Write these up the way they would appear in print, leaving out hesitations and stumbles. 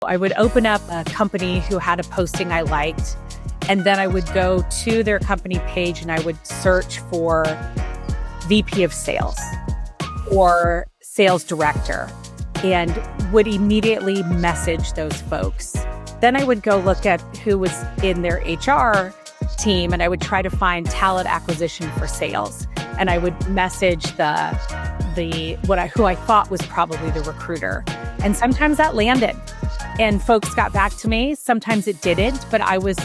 I would open up a company who had a posting I liked, and then I would go to their company page and I would search for VP of sales or sales director and would immediately message those folks. Then I would go look at who was in their HR team and I would try to find talent acquisition for sales. And I would message who I thought was probably the recruiter. And sometimes that landed and folks got back to me. Sometimes it didn't, but I was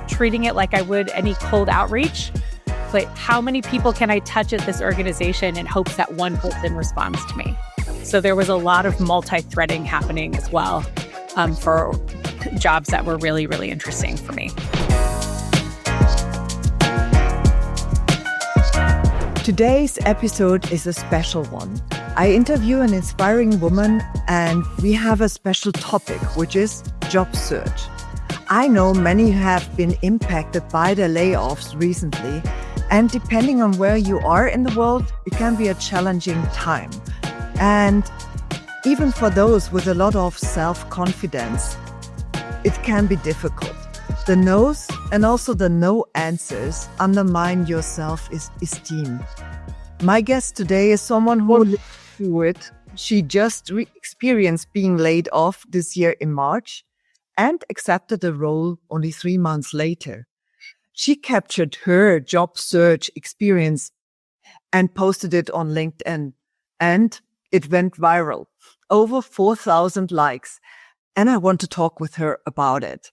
treating it like I would any cold outreach. Like, how many people can I touch at this organization in hopes that one person responds to me? So there was a lot of multi-threading happening as well for jobs that were really, really interesting for me. Today's episode is a special one. I interview an inspiring woman and we have a special topic, which is job search. I know many have been impacted by the layoffs recently, and depending on where you are in the world, it can be a challenging time. And even for those with a lot of self-confidence, it can be difficult. The no's and also the no answers undermine your self-esteem. My guest today is someone who lived through it. She just experienced being laid off this year in March and accepted a role only 3 months later. She captured her job search experience and posted it on LinkedIn, and it went viral. Over 4,000 likes, and I want to talk with her about it.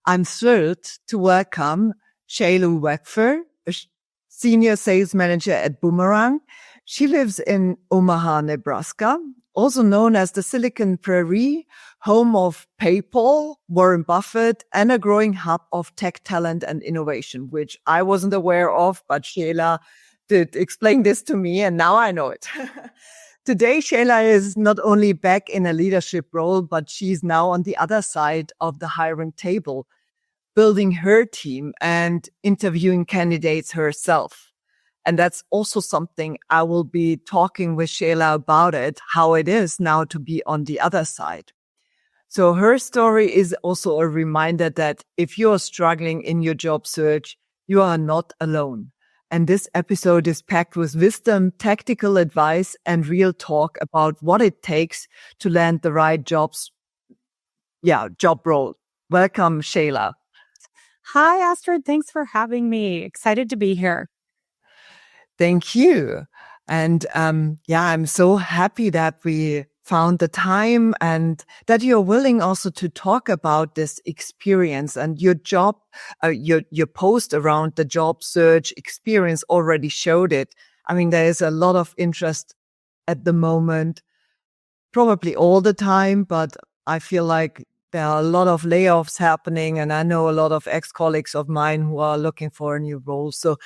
I'm thrilled to welcome Shayla Wegfer, a senior sales manager at Boomerang. She lives in Omaha, Nebraska, also known as the Silicon Prairie, home of PayPal, Warren Buffett, and a growing hub of tech talent and innovation, which I wasn't aware of, but Shayla did explain this to me, and now I know it. Today, Shayla is not only back in a leadership role, but she's now on the other side of the hiring table, building her team and interviewing candidates herself. And that's also something I will be talking with Shayla about it, how it is now to be on the other side. So her story is also a reminder that if you're struggling in your job search, you are not alone. And this episode is packed with wisdom, tactical advice, and real talk about what it takes to land the right job role. Welcome, Shayla. Hi, Astrid. Thanks for having me. Excited to be here. Thank you. And I'm so happy that we found the time and that you're willing also to talk about this experience and your job, your post around the job search experience already showed it. I mean, there is a lot of interest at the moment, probably all the time, but I feel like there are a lot of layoffs happening, and I know a lot of ex-colleagues of mine who are looking for a new role. So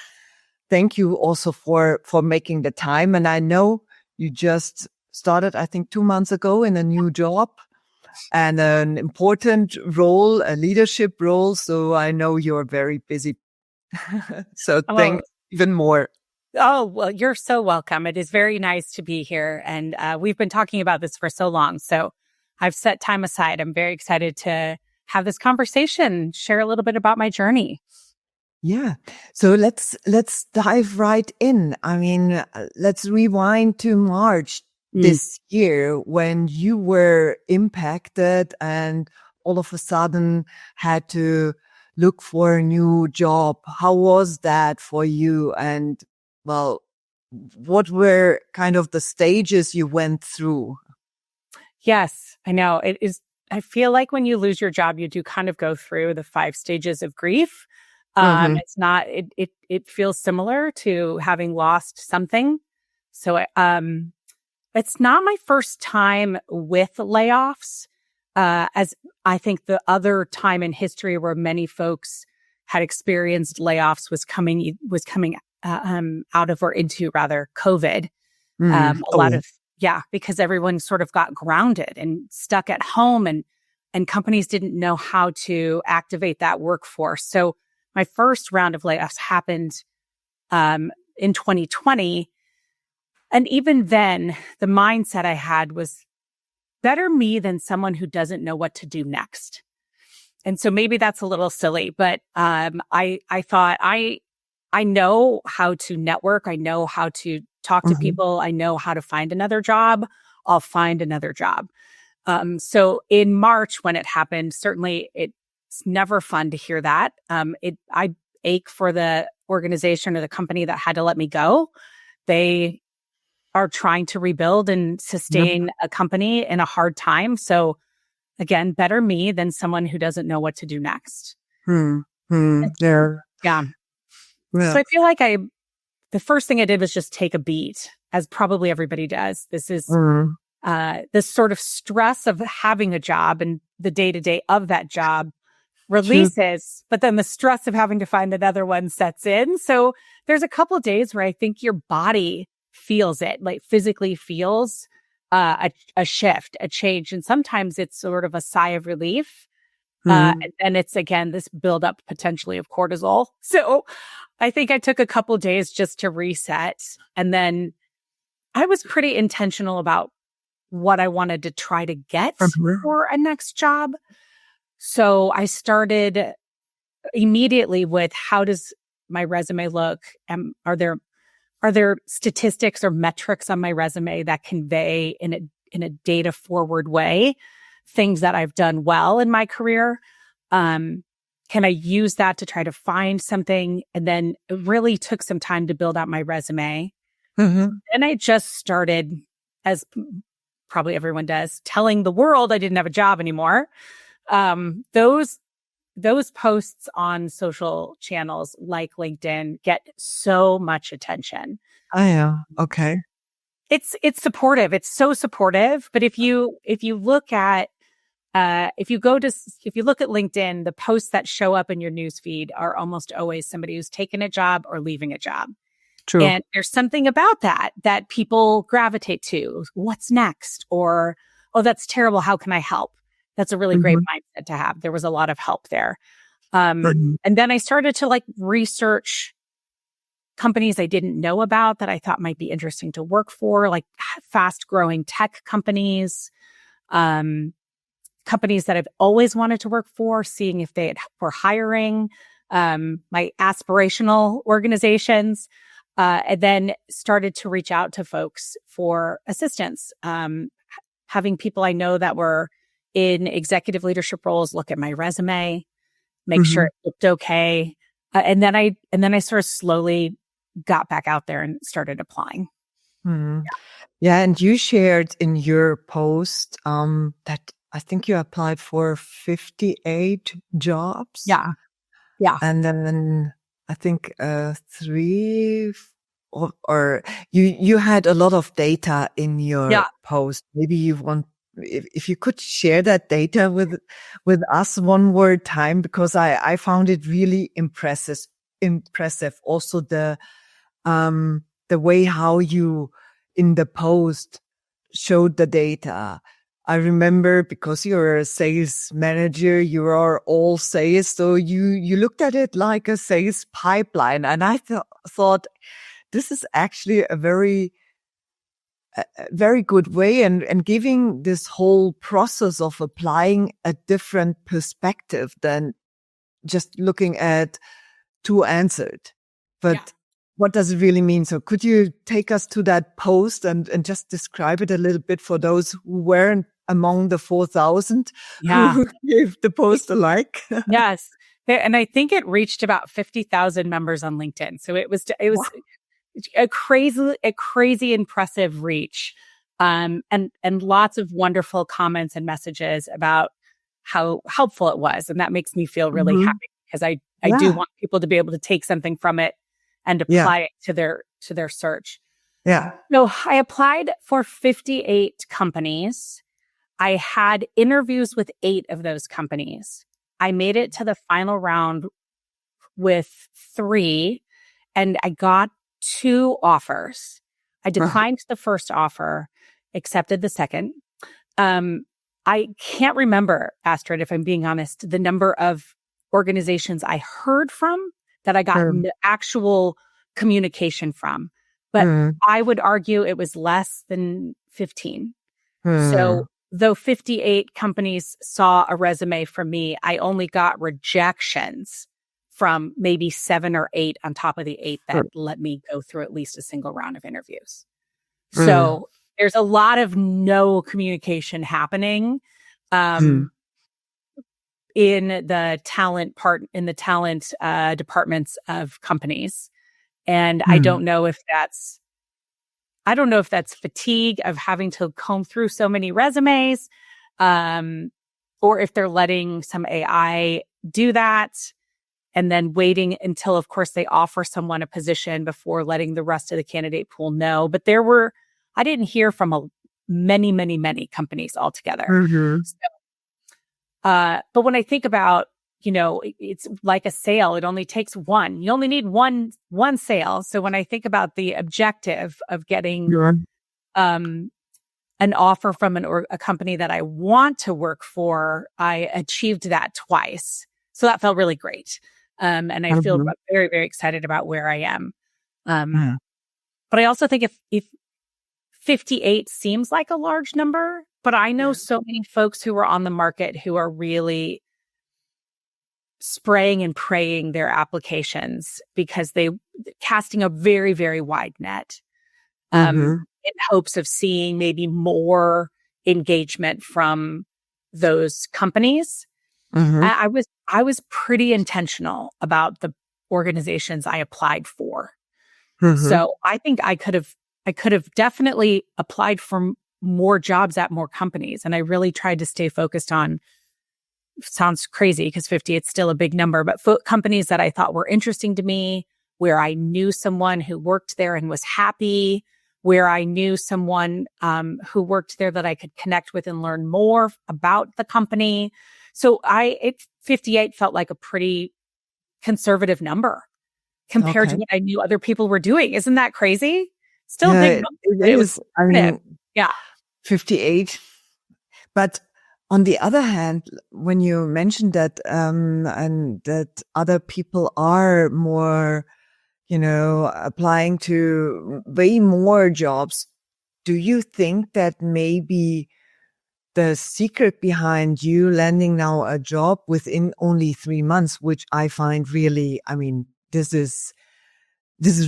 thank you also for making the time. And I know you just started, I think, 2 months ago in a new job and an important role, a leadership role. So I know you're very busy. So thanks even more. Oh, well, you're so welcome. It is very nice to be here. And we've been talking about this for so long. So I've set time aside. I'm very excited to have this conversation, share a little bit about my journey. Yeah. So let's dive right in. I mean, let's rewind to March this year when you were impacted and all of a sudden had to look for a new job. How was that for you? And well, what were kind of the stages you went through? Yes, I know. It is. I feel like when you lose your job, you do kind of go through the 5 stages of grief. It's not, it feels similar to having lost something. So, it's not my first time with layoffs, as I think the other time in history where many folks had experienced layoffs was coming out of or into rather COVID. Because everyone sort of got grounded and stuck at home and companies didn't know how to activate that workforce. So my first round of layoffs happened in 2020. And even then, the mindset I had was better me than someone who doesn't know what to do next. And so maybe that's a little silly, but I thought I know how to network. I know how to talk to people. I know how to find another job. I'll find another job. So in March when it happened, certainly it's never fun to hear that. I ache for the organization or the company that had to let me go. They are trying to rebuild and sustain a company in a hard time. So again, better me than someone who doesn't know what to do next. There. Yeah. Yeah. So I feel like the first thing I did was just take a beat, as probably everybody does. This is this sort of stress of having a job and the day-to-day of that job releases, but then the stress of having to find another one sets in. So there's a couple of days where I think your body feels it, like physically feels a shift, a change. And sometimes it's sort of a sigh of relief. And it's, again, this buildup potentially of cortisol. So I think I took a couple of days just to reset. And then I was pretty intentional about what I wanted to try to get for a next job. So I started immediately with, how does my resume look? Are there statistics or metrics on my resume that convey in a data forward way things that I've done well in my career? Can I use that to try to find something? And then it really took some time to build out my resume. And I just started, as probably everyone does, telling the world I didn't have a job anymore. Those posts on social channels like LinkedIn get so much attention. Oh, yeah. Okay. It's supportive. It's so supportive. But if you look at LinkedIn, the posts that show up in your newsfeed are almost always somebody who's taken a job or leaving a job. True. And there's something about that people gravitate to. What's next? Or, oh, that's terrible. How can I help? That's a really great mindset to have. There was a lot of help there. And then I started to research companies I didn't know about that I thought might be interesting to work for, like fast growing tech companies, companies that I've always wanted to work for, seeing if they were hiring, my aspirational organizations, and then started to reach out to folks for assistance, having people I know that were in executive leadership roles look at my resume, make sure it looked okay. And then I sort of slowly got back out there and started applying. Yeah. And you shared in your post that I think you applied for 58 jobs. Yeah. And then I think three or you had a lot of data in your post. Maybe you want, if you could share that data with us one more time, because I found it really impressive. Also the way how you in the post showed the data. I remember, because you're a sales manager, you are all sales. So you looked at it like a sales pipeline. And I thought this is actually a very good way and giving this whole process of applying a different perspective than just looking at two answered. But what does it really mean? So could you take us to that post and just describe it a little bit for those who weren't among the 4,000 who gave the post a like? Yes. And I think it reached about 50,000 members on LinkedIn. So it was a crazy impressive reach. And lots of wonderful comments and messages about how helpful it was. And that makes me feel really happy, because I do want people to be able to take something from it and apply it to their search. Yeah. No, I applied for 58 companies. I had interviews with 8 of those companies. I made it to the final round with 3, and I got 2 offers. I declined the first offer, accepted the second. I can't remember, Astrid, if I'm being honest, the number of organizations I heard from that I got actual communication from. But I would argue it was less than 15. So though 58 companies saw a resume from me, I only got rejections from maybe 7 or 8 on top of the 8 that let me go through at least a single round of interviews. So there's a lot of no communication happening in the talent departments of companies. And I don't know if that's fatigue of having to comb through so many resumes, or if they're letting some AI do that and then waiting until, of course, they offer someone a position before letting the rest of the candidate pool know. But I didn't hear from many, many, many companies altogether. But when I think about, it's like a sale. It only takes one. You only need one sale. So when I think about the objective of getting an offer from a company that I want to work for, I achieved that twice. So that felt really great. And I feel very, very excited about where I am. But I also think if 58 seems like a large number, but I know so many folks who are on the market who are really spraying and praying their applications because casting a very, very wide net in hopes of seeing maybe more engagement from those companies. I was pretty intentional about the organizations I applied for. So I think I could have definitely applied for more jobs at more companies. And I really tried to stay focused on, sounds crazy because 58 is still a big number, but companies that I thought were interesting to me, where I knew someone who worked there and was happy, where I knew someone who worked there that I could connect with and learn more about the company. So 58 felt like a pretty conservative number compared to what I knew other people were doing. Isn't that crazy? Still a big number. It was, 58. But on the other hand, when you mentioned that, and that other people are more, applying to way more jobs, do you think that maybe the secret behind you landing now a job within only 3 months, which I find really, this is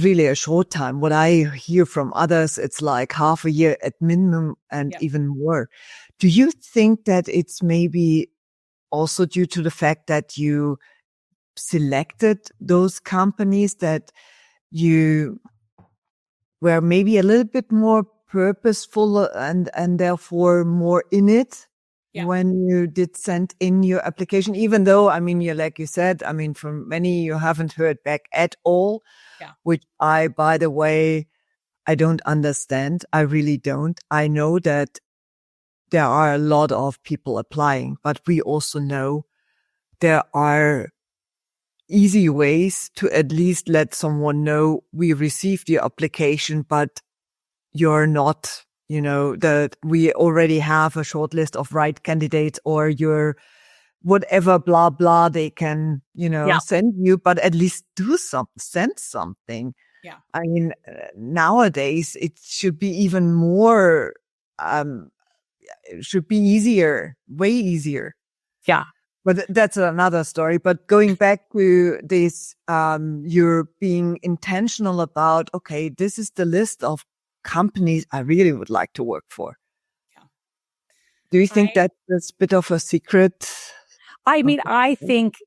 really a short time. What I hear from others, it's like half a year at minimum and even more. Do you think that it's maybe also due to the fact that you selected those companies that you were maybe a little bit more purposeful and therefore more in it when you did send in your application, even though, like you said, from many you haven't heard back at all, which by the way, I don't understand. I really don't. I know that there are a lot of people applying, but we also know there are easy ways to at least let someone know we received your application, but you're not, that we already have a short list of right candidates, or you're whatever, blah, blah, they can, send you, but at least send something. Nowadays it should be even more, it should be easier, way easier. But that's another story. But going back to this, you're being intentional about, okay, this is the list of companies I really would like to work for. Do you think that's a bit of a secret? I think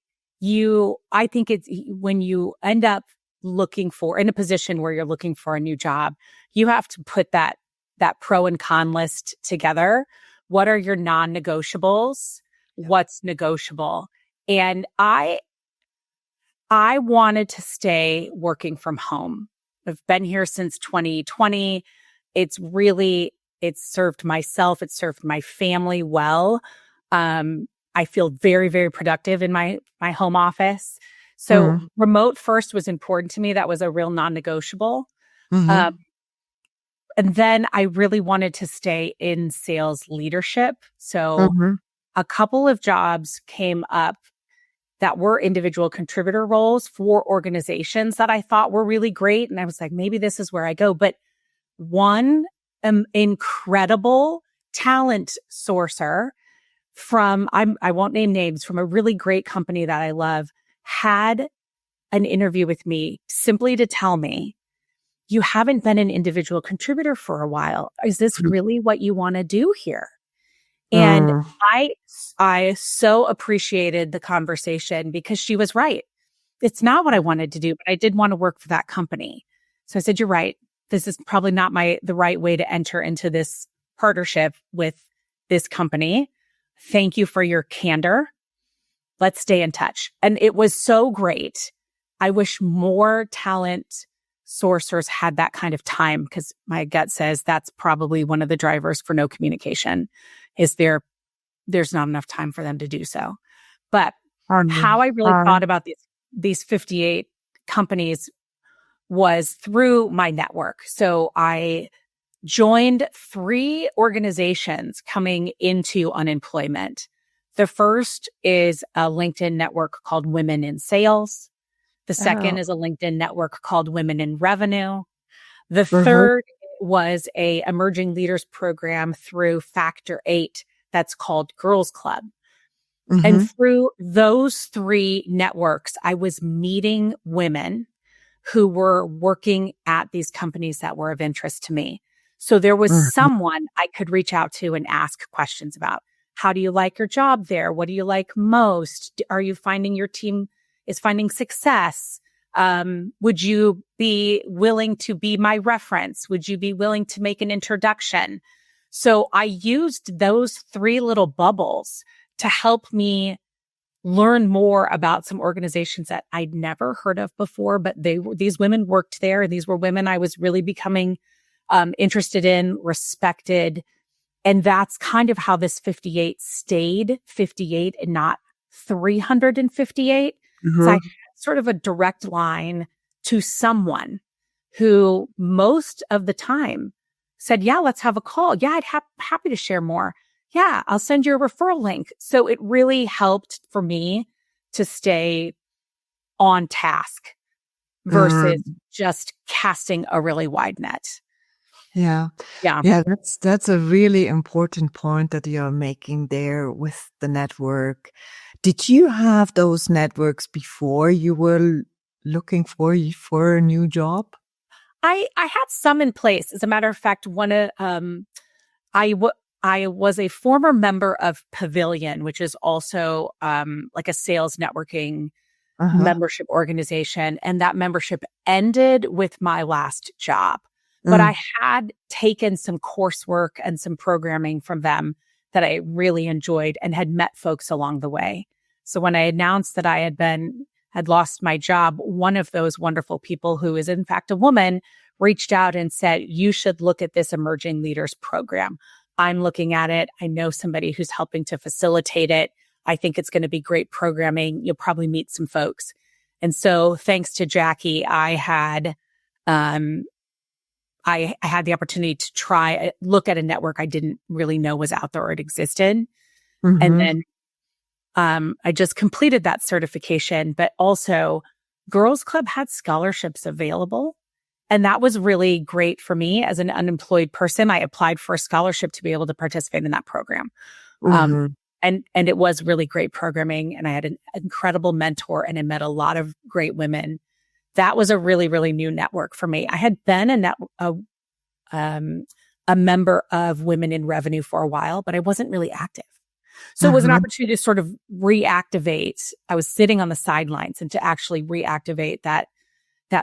it's when you end up looking for, in a position where you're looking for a new job, you have to put that pro and con list together. What are your non-negotiables? What's negotiable? And I wanted to stay working from home. I've been here since 2020. It's served myself. It's served my family well. I feel very, very productive in my home office. So remote first was important to me. That was a real non-negotiable. And then I really wanted to stay in sales leadership. So a couple of jobs came up that were individual contributor roles for organizations that I thought were really great. And I was like, maybe this is where I go. But one incredible talent sourcer I won't name names, from a really great company that I love, had an interview with me simply to tell me, you haven't been an individual contributor for a while. Is this really what you want to do here? And I so appreciated the conversation because she was right. It's not what I wanted to do, but I did want to work for that company. So I said, you're right. This is probably not the right way to enter into this partnership with this company. Thank you for your candor. Let's stay in touch. And it was so great. I wish more talent sourcers had that kind of time, because my gut says that's probably one of the drivers for no communication, is there's not enough time for them to do so. But how I really thought about these 58 companies was through my network. So I joined 3 organizations coming into unemployment. The first is a LinkedIn network called Women in Sales. The second is a LinkedIn network called Women in Revenue. The third was a emerging leaders program through Factor 8 that's called Girls Club. And through those 3 networks, I was meeting women who were working at these companies that were of interest to me. So there was someone I could reach out to and ask questions about. How do you like your job there? What do you like most? Are you finding your team is finding success? Would you be willing to be my reference? Would you be willing to make an introduction? So I used those 3 little bubbles to help me learn more about some organizations that I'd never heard of before, but these women worked there, and these were women I was really becoming interested in, respected. And that's kind of how this 58 stayed 58 and not 358. So I had sort of a direct line to someone who most of the time said, yeah, let's have a call. Yeah, I'd happy to share more. Yeah, I'll send you a referral link. So it really helped for me to stay on task versus just casting a really wide net. Yeah. That's a really important point that you're making there with the network. Did you have those networks before you were looking for a new job? I had some in place. As a matter of fact, I was a former member of Pavilion, which is also like a sales networking membership organization. And that membership ended with my last job. But I had taken some coursework and some programming from them that I really enjoyed and had met folks along the way. So when I announced that I had lost my job, one of those wonderful people, who is in fact a woman, reached out and said, you should look at this Emerging Leaders program. I'm looking at it. I know somebody who's helping to facilitate it. I think it's going to be great programming. You'll probably meet some folks. And so thanks to Jackie, I had the opportunity to look at a network I didn't really know was out there or it existed. And then I just completed that certification, but also Girls Club had scholarships available. And that was really great for me as an unemployed person. I applied for a scholarship to be able to participate in that program. And it was really great programming. And I had an incredible mentor and I met a lot of great women. That was a really, really new network for me. I had been a member of Women in Revenue for a while, but I wasn't really active. So it was an opportunity to sort of reactivate. I was sitting on the sidelines, and to actually reactivate that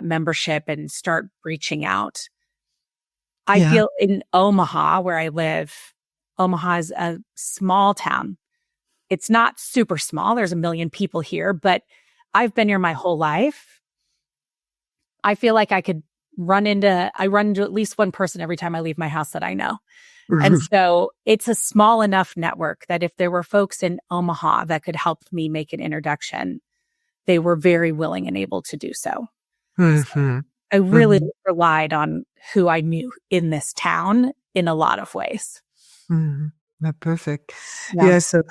membership and start reaching out. I feel in Omaha, where I live, Omaha is a small town. It's not super small. There's 1 million people here, but I've been here my whole life. I feel like I run into at least one person every time I leave my house that I know. And so it's a small enough network that if there were folks in Omaha that could help me make an introduction, they were very willing and able to do so. So I really relied on who I knew in this town in a lot of ways. Perfect. Yeah. So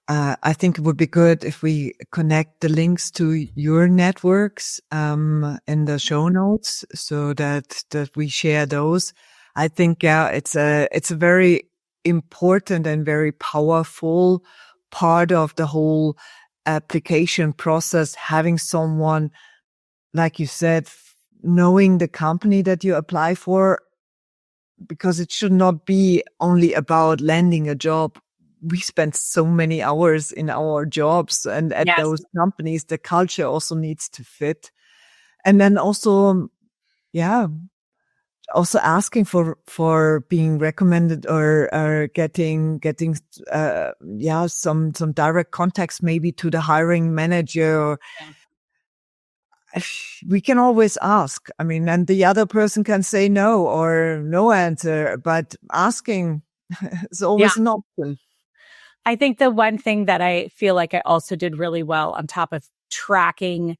I think it would be good if we connect the links to your networks in the show notes, so that we share those. I think it's a very important and very powerful part of the whole application process, having someone, like you said, knowing the company that you apply for, because it should not be only about landing a job. We spend so many hours in our jobs, and at Yes. those companies, the culture also needs to fit. And then also, also asking for being recommended or getting some direct contacts maybe to the hiring manager. Or we can always ask. I mean, and the other person can say no or no answer, but asking is always an option. I think the one thing that I feel like I also did really well on top of tracking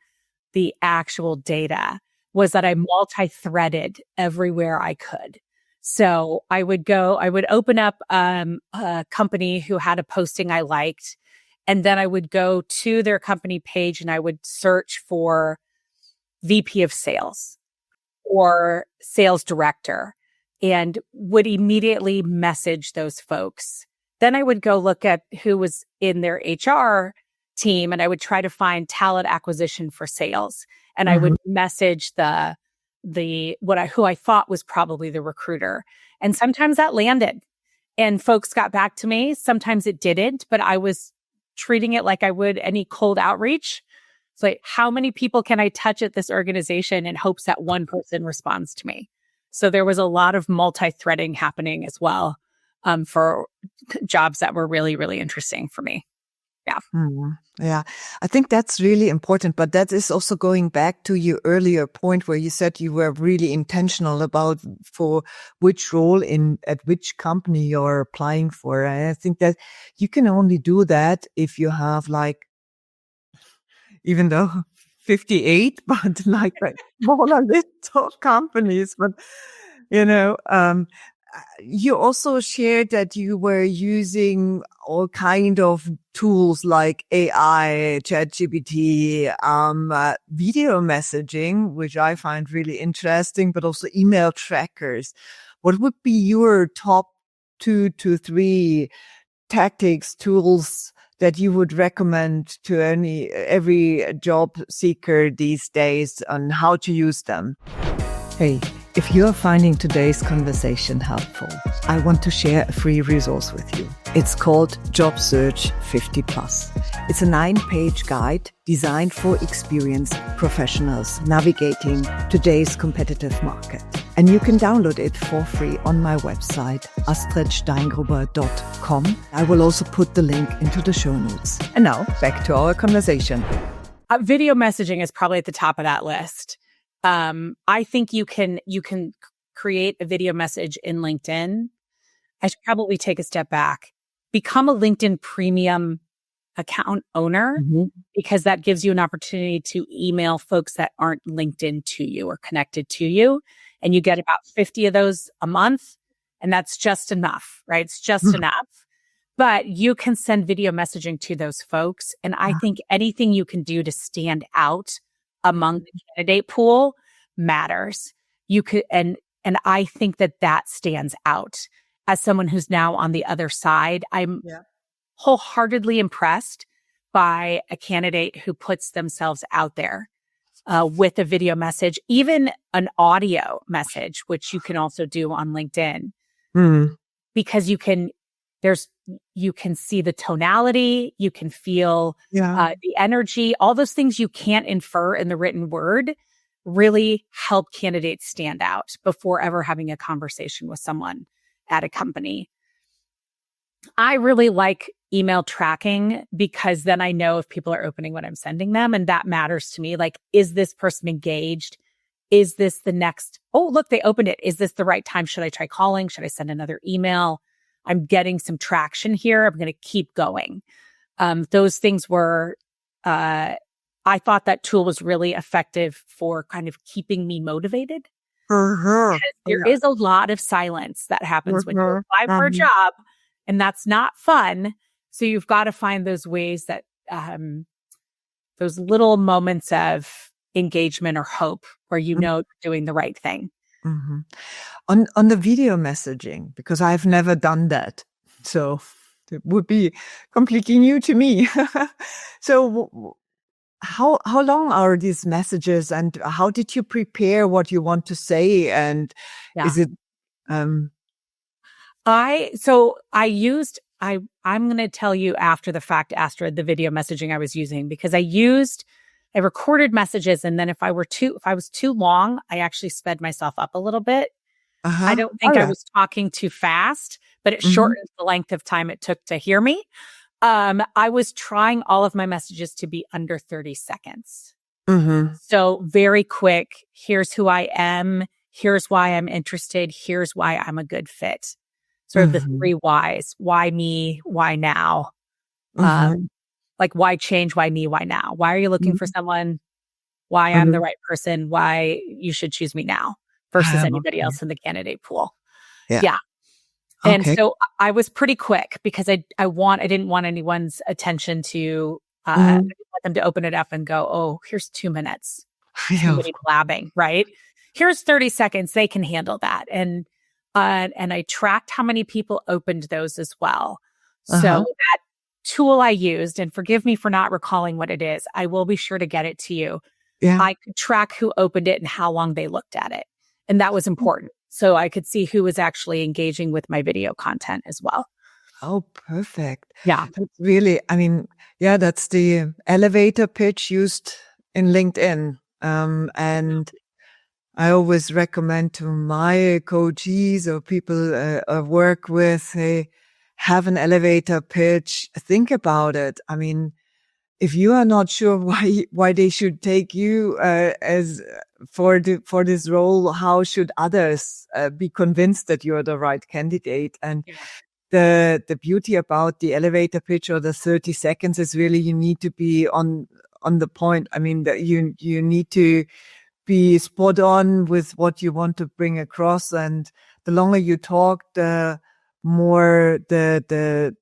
the actual data was that I multi-threaded everywhere I could. So I would open up a company who had a posting I liked, and then I would go to their company page and I would search for VP of sales or sales director and would immediately message those folks. Then I would go look at who was in their HR team and I would try to find talent acquisition for sales. And I would message who I thought was probably the recruiter. And sometimes that landed and folks got back to me. Sometimes it didn't, but I was treating it like I would any cold outreach. It's like, how many people can I touch at this organization in hopes that one person responds to me? So there was a lot of multi-threading happening as well for jobs that were really, really interesting for me. Yeah. Yeah. I think that's really important, but that is also going back to your earlier point where you said you were really intentional about for which role at which company you're applying for. And I think that you can only do that if you have even though 58, but smaller list of companies, but you also shared that you were using all kind of tools like AI, ChatGPT, video messaging, which I find really interesting, but also email trackers. What would be your top 2 to 3 tactics, tools that you would recommend to every job seeker these days on how to use them? Hey, if you're finding today's conversation helpful, I want to share a free resource with you. It's called Job Search 50 Plus. It's a 9-page guide designed for experienced professionals navigating today's competitive market. And you can download it for free on my website, astridsteingruber.com. I will also put the link into the show notes. And now back to our conversation. Video messaging is probably at the top of that list. I think you can create a video message in LinkedIn. I should probably take a step back, become a LinkedIn premium account owner, because that gives you an opportunity to email folks that aren't LinkedIn to you or connected to you. And you get about 50 of those a month. And that's just enough, right? It's just enough. But you can send video messaging to those folks. And I think anything you can do to stand out among the candidate pool matters. You could, and I think that stands out. As someone who's now on the other side, I'm wholeheartedly impressed by a candidate who puts themselves out there with a video message, even an audio message, which you can also do on LinkedIn, because you can see the tonality, you can feel the energy, all those things you can't infer in the written word really help candidates stand out before ever having a conversation with someone at a company. I really like email tracking because then I know if people are opening what I'm sending them, and that matters to me. Like, is this person engaged? Is this the next, oh, look, they opened it. Is this the right time? Should I try calling? Should I send another email? I'm getting some traction here. I'm going to keep going. Those things were, I thought that tool was really effective for kind of keeping me motivated. There is a lot of silence that happens when you apply for a job, and that's not fun. So you've got to find those ways that, those little moments of engagement or hope where you know you're doing the right thing. On the video messaging, because I've never done that. So it would be completely new to me. So how long are these messages, and how did you prepare what you want to say? And Yeah. is it, um, I'm going to tell you after the fact, Astrid, the video messaging I was using, because I recorded messages. And then if I was too long, I actually sped myself up a little bit. I uh-huh. don't All think I right. was talking too fast, but it Mm-hmm. shortened the length of time it took to hear me. I was trying all of my messages to be under 30 seconds. Mm-hmm. So very quick. Here's who I am. Here's why I'm interested. Here's why I'm a good fit. Sort of the Mm-hmm. 3 whys. Why me? Why now? Mm-hmm. Like why change? Why me? Why now? Why are you looking for someone? Why I'm Mm-hmm. the right person? Why you should choose me now versus anybody Okay. else in the candidate pool. Yeah. Yeah. And Okay. so I was pretty quick because I didn't want anyone's attention to, I Mm-hmm. didn't want them to open it up and go, oh, here's 2 minutes. Yeah. Somebody blabbing, right? Here's 30 seconds. They can handle that. And I tracked how many people opened those as well. So Uh-huh. that tool I used, and forgive me for not recalling what it is, I will be sure to get it to you. Yeah. I could track who opened it and how long they looked at it. And that was important. So I could see who was actually engaging with my video content as well. Oh, perfect. Yeah. That's really, I mean, yeah, that's the elevator pitch used in LinkedIn. And I always recommend to my coachees or people I work with, hey, have an elevator pitch. Think about it. I mean, if you are not sure why they should take you as for this role, how should others be convinced that you are the right candidate? And the beauty about the elevator pitch or the 30 seconds is really you need to be on the point. I mean, that you need to be spot on with what you want to bring across, and the longer you talk, the more the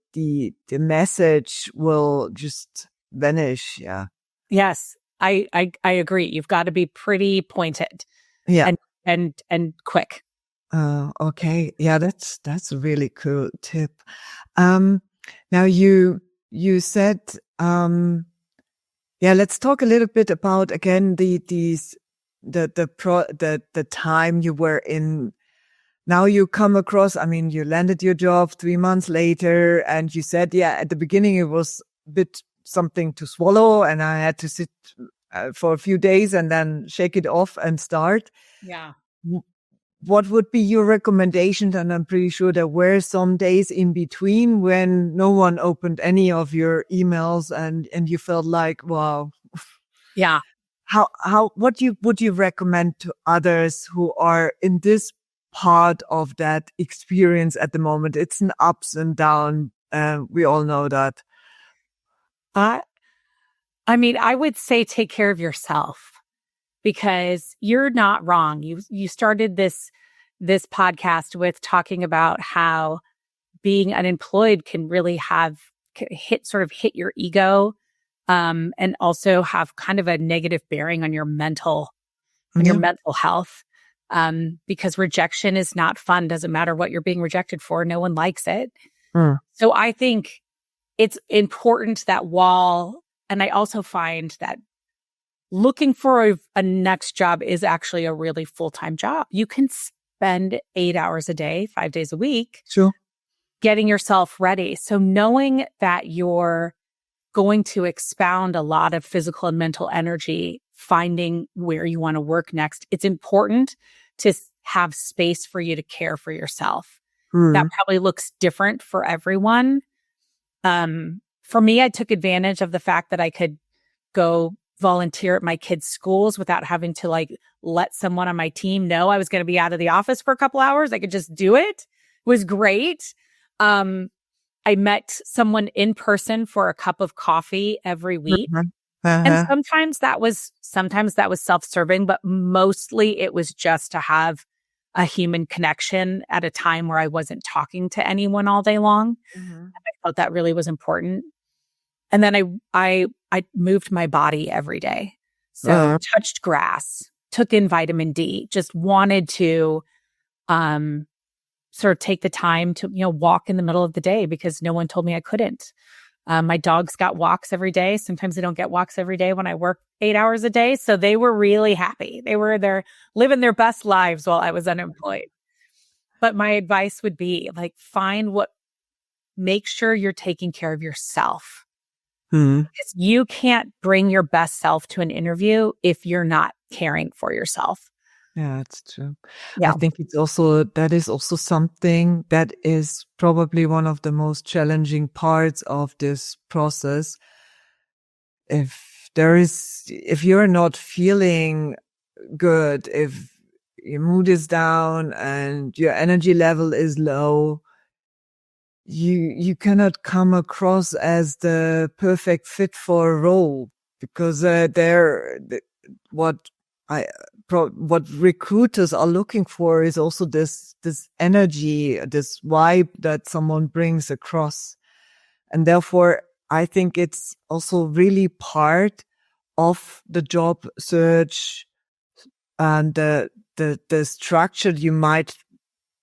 message will just vanish. Yeah. Yes. I agree. You've got to be pretty pointed Yeah. and quick. Okay. Yeah, that's a really cool tip. Now you said, yeah, let's talk a little bit about again the time you were in. Now you come across, I mean, you landed your job 3 months later, and you said, yeah, at the beginning it was a bit something to swallow, and I had to sit for a few days and then shake it off and start. Yeah. What would be your recommendation? And I'm pretty sure there were some days in between when no one opened any of your emails and you felt like, wow. Yeah. What would you recommend to others who are in this part of that experience at the moment? It's an ups and down. We all know that. I mean, I would say take care of yourself because you're not wrong. You started this podcast with talking about how being unemployed can really hit your ego, and also have kind of a negative bearing on your mental health. Because rejection is not fun. Doesn't matter what you're being rejected for. No one likes it. Mm. So I think it's important that and I also find that looking for a next job is actually a really full-time job. You can spend 8 hours a day, 5 days a week, Sure, getting yourself ready. So knowing that you're going to expound a lot of physical and mental energy, finding where you want to work next, it's important to have space for you to care for yourself. That probably looks different for everyone. For me, I took advantage of the fact that I could go volunteer at my kids' schools without having to let someone on my team know I was going to be out of the office for a couple hours. I could just do it. It was great. I met someone in person for a cup of coffee every week. And sometimes that was self-serving, but mostly it was just to have a human connection at a time where I wasn't talking to anyone all day long. And I felt that really was important. And then I moved my body every day. So touched grass, took in vitamin D, just wanted to sort of take the time to, walk in the middle of the day because no one told me I couldn't. My dogs got walks every day. Sometimes they don't get walks every day when I work 8 hours a day. So they were really happy. They were there living their best lives while I was unemployed. But my advice would be make sure you're taking care of yourself. Because you can't bring your best self to an interview if you're not caring for yourself. Yeah, that's true. Yeah. I think that is also something that is probably one of the most challenging parts of this process. If you're not feeling good, if your mood is down and your energy level is low, you cannot come across as the perfect fit for a role because what recruiters are looking for is also this energy, this vibe that someone brings across. And therefore, I think it's also really part of the job search and the structure you might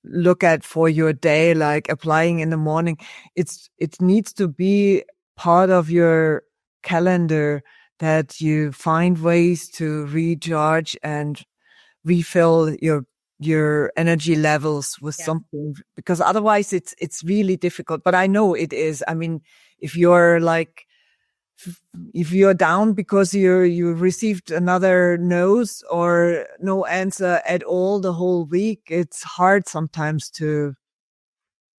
look at for your day, like applying in the morning. It needs to be part of your calendar that you find ways to recharge and refill your energy levels with something, because otherwise it's really difficult. But I know it is. I mean, if you're down because you received another nose or no answer at all the whole week, it's hard sometimes to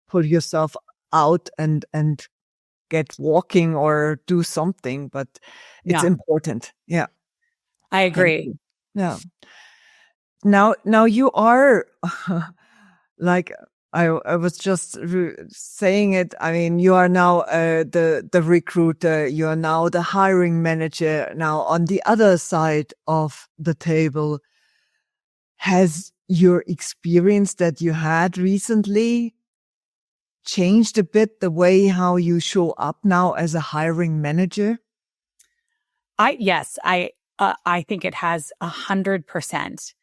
pull yourself out and get walking or do something, but it's important. Yeah. I agree. Yeah. Now you are like I was just saying it. I mean, you are now the recruiter. You are now the hiring manager. Now on the other side of the table, has your experience that you had recently changed a bit the way how you show up now as a hiring manager? I think it has 100%.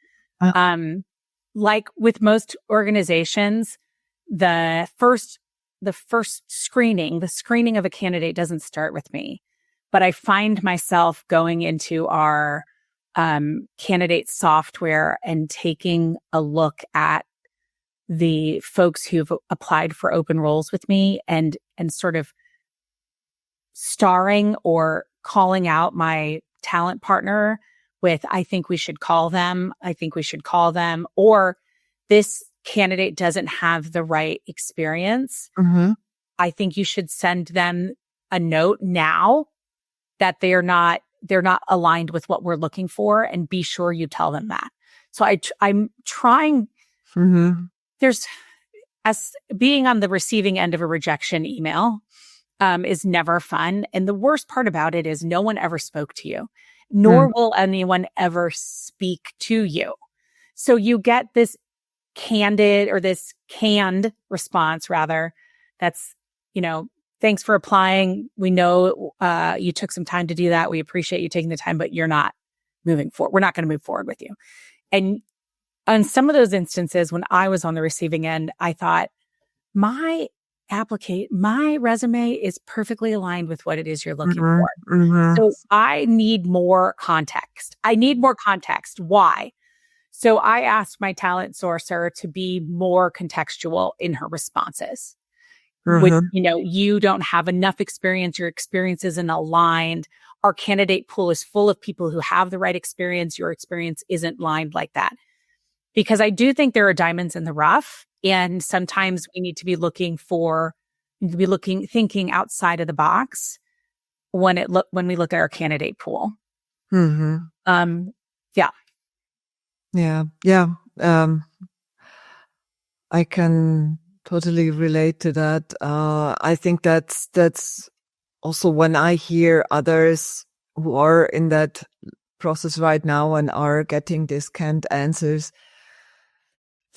Like with most organizations, the screening of a candidate doesn't start with me, but I find myself going into our candidate software and taking a look at the folks who've applied for open roles with me and sort of starring or calling out my talent partner with, I think we should call them, or this candidate doesn't have the right experience. Mm-hmm. I think you should send them a note now that they're not aligned with what we're looking for, and be sure you tell them that. So I'm trying, there's, as being on the receiving end of a rejection email is never fun. And the worst part about it is no one ever spoke to you, nor will anyone ever speak to you. So you get this canned response rather. That's, thanks for applying. We know you took some time to do that. We appreciate you taking the time, but you're not moving forward. We're not going to move forward with you. And on some of those instances, when I was on the receiving end, I thought my resume is perfectly aligned with what it is you're looking for. So I need more context. Why? So I asked my talent sourcer to be more contextual in her responses. When, you don't have enough experience, your experience isn't aligned. Our candidate pool is full of people who have the right experience. Your experience isn't aligned like that. Because I do think there are diamonds in the rough. And sometimes we need to be thinking outside of the box when we look at our candidate pool. Yeah. I can totally relate to that. I think that's also when I hear others who are in that process right now and are getting these canned answers,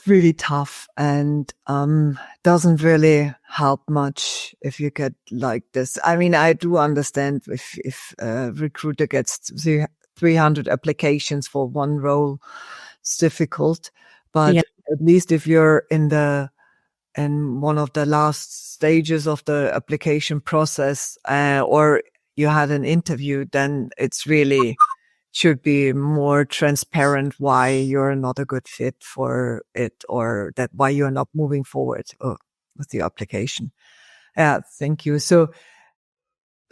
really tough and doesn't really help much if you get like this. I mean, I do understand if a recruiter gets 300 applications for one role, it's difficult. But at least if you're in the in one of the last stages of the application process, or you had an interview, then it's really should be more transparent why you're not a good fit for it, or that why you're not moving forward with the application. Yeah, thank you. So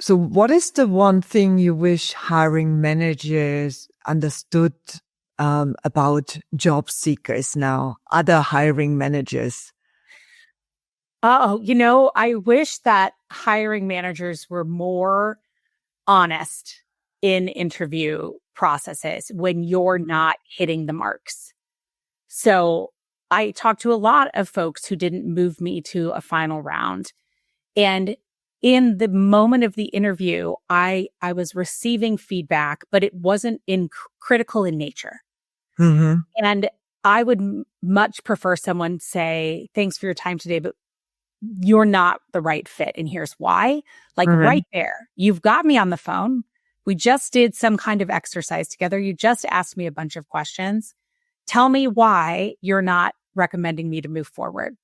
what is the one thing you wish hiring managers understood about job seekers now, other hiring managers? Oh, I wish that hiring managers were more honest in interview processes when you're not hitting the marks. So I talked to a lot of folks who didn't move me to a final round. And in the moment of the interview, I was receiving feedback, but it wasn't critical in nature. Mm-hmm. And I would much prefer someone say, thanks for your time today, but you're not the right fit. And here's why. Like right there, you've got me on the phone. We just did some kind of exercise together. You just asked me a bunch of questions. Tell me why you're not recommending me to move forward.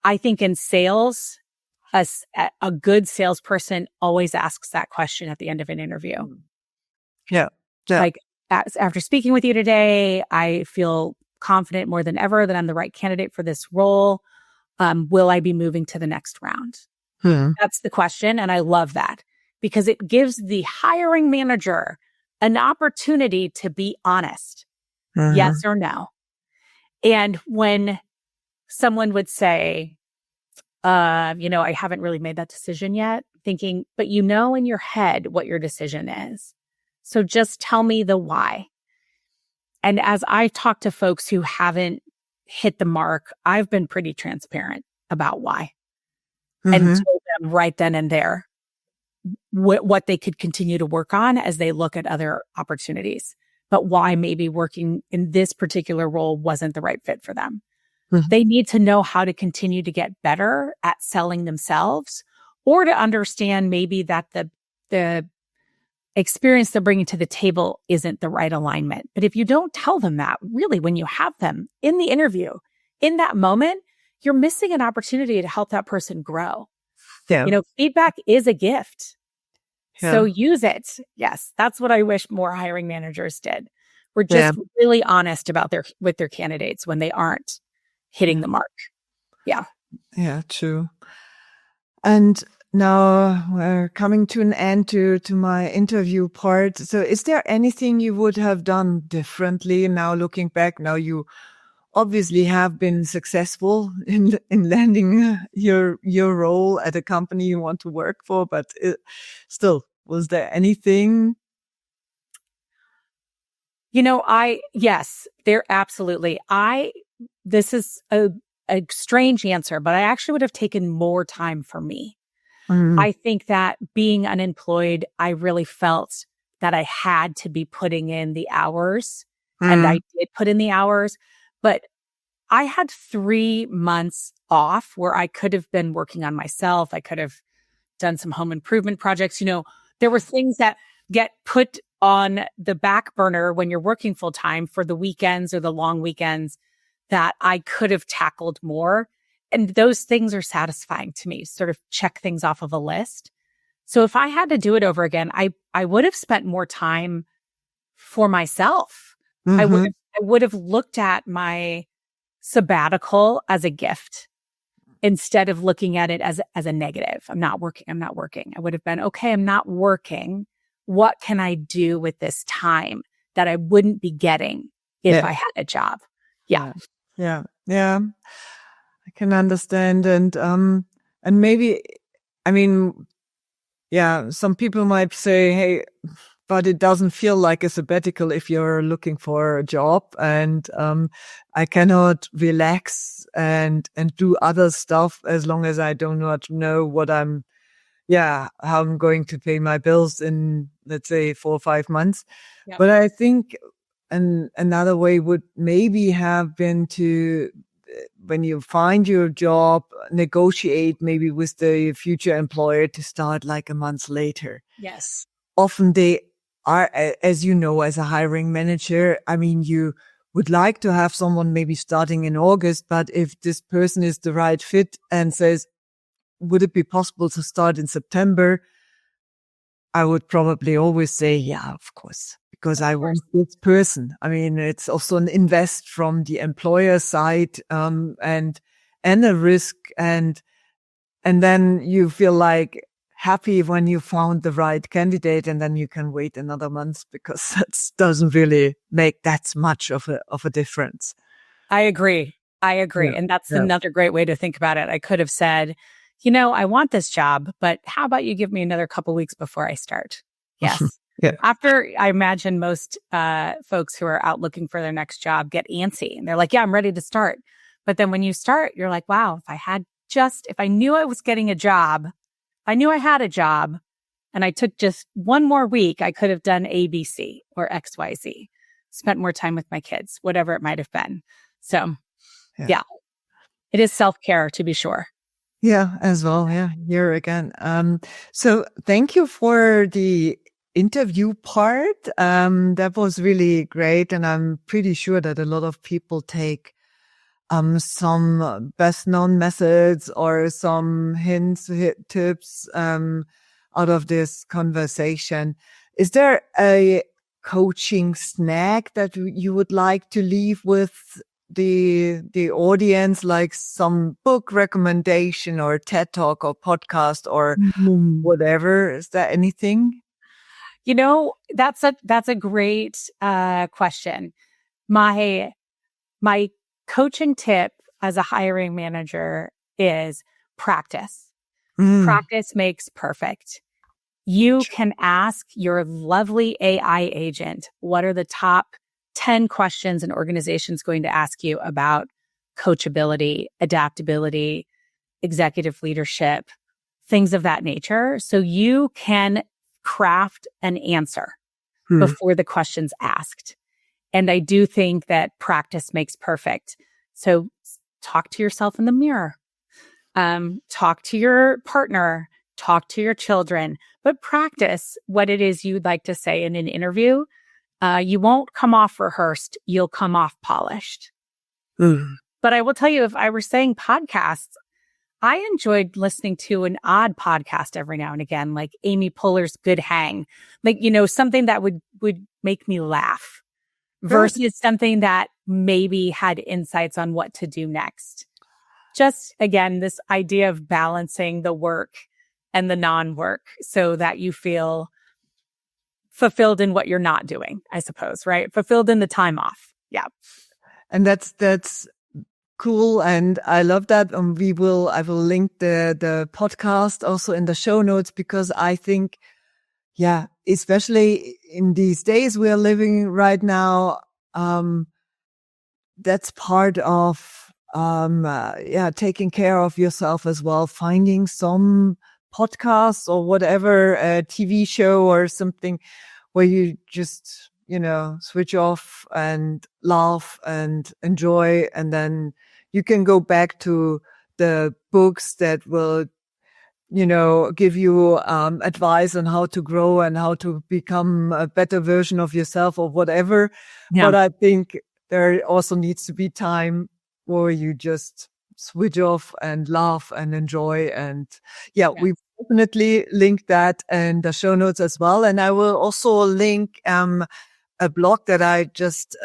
I think in sales, a good salesperson always asks that question at the end of an interview. Yeah. Like, after speaking with you today, I feel confident more than ever that I'm the right candidate for this role. Will I be moving to the next round? That's the question. And I love that because it gives the hiring manager an opportunity to be honest. Yes or no. And when someone would say, I haven't really made that decision yet, thinking, but in your head what your decision is. So just tell me the why. And as I talk to folks who haven't hit the mark, I've been pretty transparent about why and told them right then and there what they could continue to work on as they look at other opportunities, but why maybe working in this particular role wasn't the right fit for them. They need to know how to continue to get better at selling themselves, or to understand maybe that the experience they're bringing to the table isn't the right alignment. But if you don't tell them that, really, when you have them in the interview, in that moment, you're missing an opportunity to help that person grow. Yeah. Feedback is a gift. Yeah. So use it. Yes, that's what I wish more hiring managers did. We're just really honest about with their candidates when they aren't hitting the mark. Yeah. Yeah, true. And now we're coming to an end to my interview part. So is there anything you would have done differently now looking back? Now you obviously have been successful in landing your role at a company you want to work for, but still, was there anything? Yes, there absolutely. This is a strange answer, but I actually would have taken more time for me. I think that being unemployed, I really felt that I had to be putting in the hours, and I did put in the hours, but I had 3 months off where I could have been working on myself. I could have done some home improvement projects. There were things that get put on the back burner when you're working full time for the weekends or the long weekends that I could have tackled more. And those things are satisfying to me, sort of check things off of a list. So if I had to do it over again, I would have spent more time for myself. I would have looked at my sabbatical as a gift instead of looking at it as a negative. I'm not working. I would have been, okay, I'm not working. What can I do with this time that I wouldn't be getting if I had a job? Yeah. I can understand. And maybe, some people might say, hey, but it doesn't feel like a sabbatical if you're looking for a job, and I cannot relax and do other stuff as long as I do not know how I'm going to pay my bills in, let's say, 4 or 5 months. Yep. But I think another way would maybe have been to, when you find your job, negotiate maybe with the future employer to start like a month later. Yes. Often they are, as you know, as a hiring manager, you would like to have someone maybe starting in August, but if this person is the right fit and says, would it be possible to start in September? I would probably always say, yeah, of course, because I want this person. I mean, it's also an invest from the employer side, and a risk, and then you feel like happy when you found the right candidate, and then you can wait another month because that doesn't really make that much of a difference. I agree. Yeah. And that's another great way to think about it. I could have said, I want this job, but how about you give me another couple weeks before I start? Yes. Yeah. After, I imagine most folks who are out looking for their next job get antsy and they're like, yeah, I'm ready to start. But then when you start, you're like, wow, if I knew I was getting a job, I knew I had a job, and I took just one more week, I could have done ABC or XYZ, spent more time with my kids, whatever it might have been. So, yeah, it is self-care to be sure. Yeah, as well. Yeah, here again. So thank you for the interview part. That was really great. And I'm pretty sure that a lot of people take some best known methods or some hints, tips out of this conversation. Is there a coaching snack that you would like to leave with the audience, like some book recommendation or TED Talk or podcast or whatever? Is there anything? That's a great question. My coaching tip as a hiring manager is practice. Practice makes perfect. You can ask your lovely AI agent, what are the top 10 questions an organization's going to ask you about coachability, adaptability, executive leadership, things of that nature. So you can craft an answer before the question's asked. And I do think that practice makes perfect. So talk to yourself in the mirror, talk to your partner, talk to your children, but practice what it is you'd like to say in an interview. You won't come off rehearsed. You'll come off polished. But I will tell you, if I were saying podcasts, I enjoyed listening to an odd podcast every now and again, like Amy Poehler's Good Hang, like, something that would make me laugh versus something that maybe had insights on what to do next. Just again, this idea of balancing the work and the non-work so that you feel fulfilled in what you're not doing, I suppose, right? Fulfilled in the time off. Yeah. And that's cool. And I love that. I will link the podcast also in the show notes, because I think, especially in these days we are living right now, that's part of, taking care of yourself as well, finding some podcast or whatever, a TV show or something where you just, switch off and laugh and enjoy. And then you can go back to the books that will, give you advice on how to grow and how to become a better version of yourself or whatever. Yeah. But I think there also needs to be time where you just switch off and laugh and enjoy. And we definitely link that in the show notes as well. And I will also link a blog that I just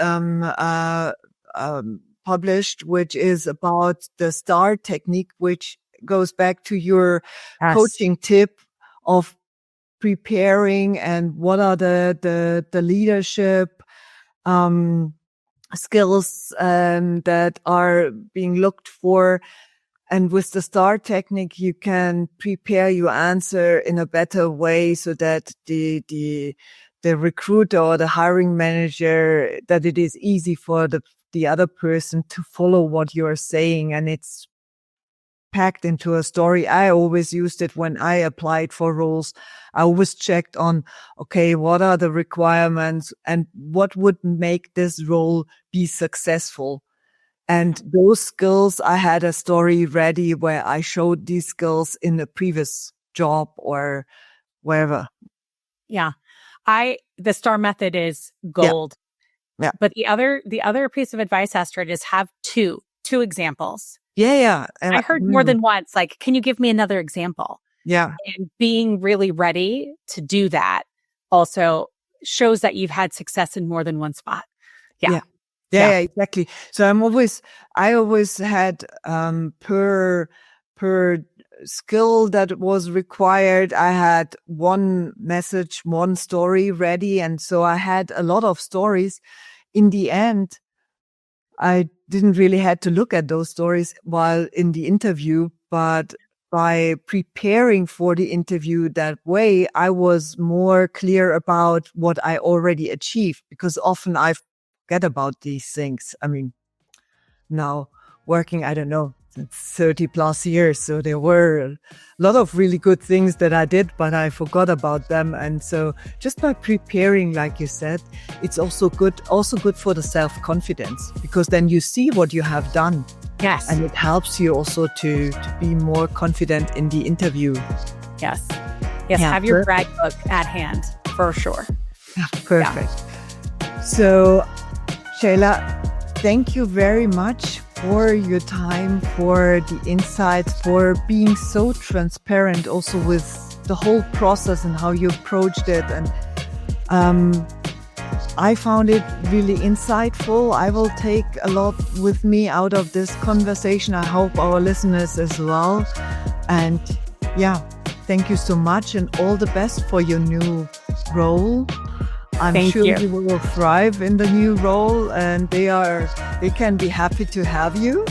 published, which is about the STAR technique, which goes back to your coaching tip of preparing and what are the leadership skills that are being looked for. And with the STAR technique, you can prepare your answer in a better way so that the recruiter or the hiring manager, that it is easy for the other person to follow what you're saying. And it's packed into a story. I always used it when I applied for roles. I always checked on, okay, what are the requirements and what would make this role be successful? And those skills, I had a story ready where I showed these skills in a previous job or wherever. Yeah. The STAR method is gold. Yeah. But the other piece of advice, Astrid, is have two examples. Yeah. I heard more than once, like, can you give me another example? Yeah. And being really ready to do that also shows that you've had success in more than one spot. Yeah, exactly. So I always had per skill that was required, I had one message, one story ready. And so I had a lot of stories. In the end, I didn't really had to look at those stories while in the interview, but by preparing for the interview that way, I was more clear about what I already achieved, because often I forget about these things. I mean, now working, I don't know, 30 plus years. So there were a lot of really good things that I did, but I forgot about them. And so just by preparing, like you said, it's also good for the self-confidence, because then you see what you have done. Yes. And it helps you also to be more confident in the interview. Yes. Yeah, have your brag book at hand for sure. Yeah, perfect. Yeah. So, Shayla, thank you very much for your time, for the insights, for being so transparent also with the whole process and how you approached it. And I found it really insightful. I will take a lot with me out of this conversation. I hope our listeners as well. And yeah, thank you so much and all the best for your new role. I'm sure you will thrive in the new role, and they can be happy to have you.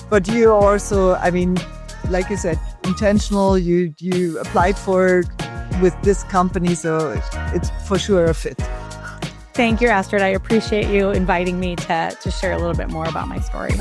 But you also, I mean, like you said, intentional. You applied for with this company, so it's for sure a fit. Thank you, Astrid. I appreciate you inviting me to share a little bit more about my story.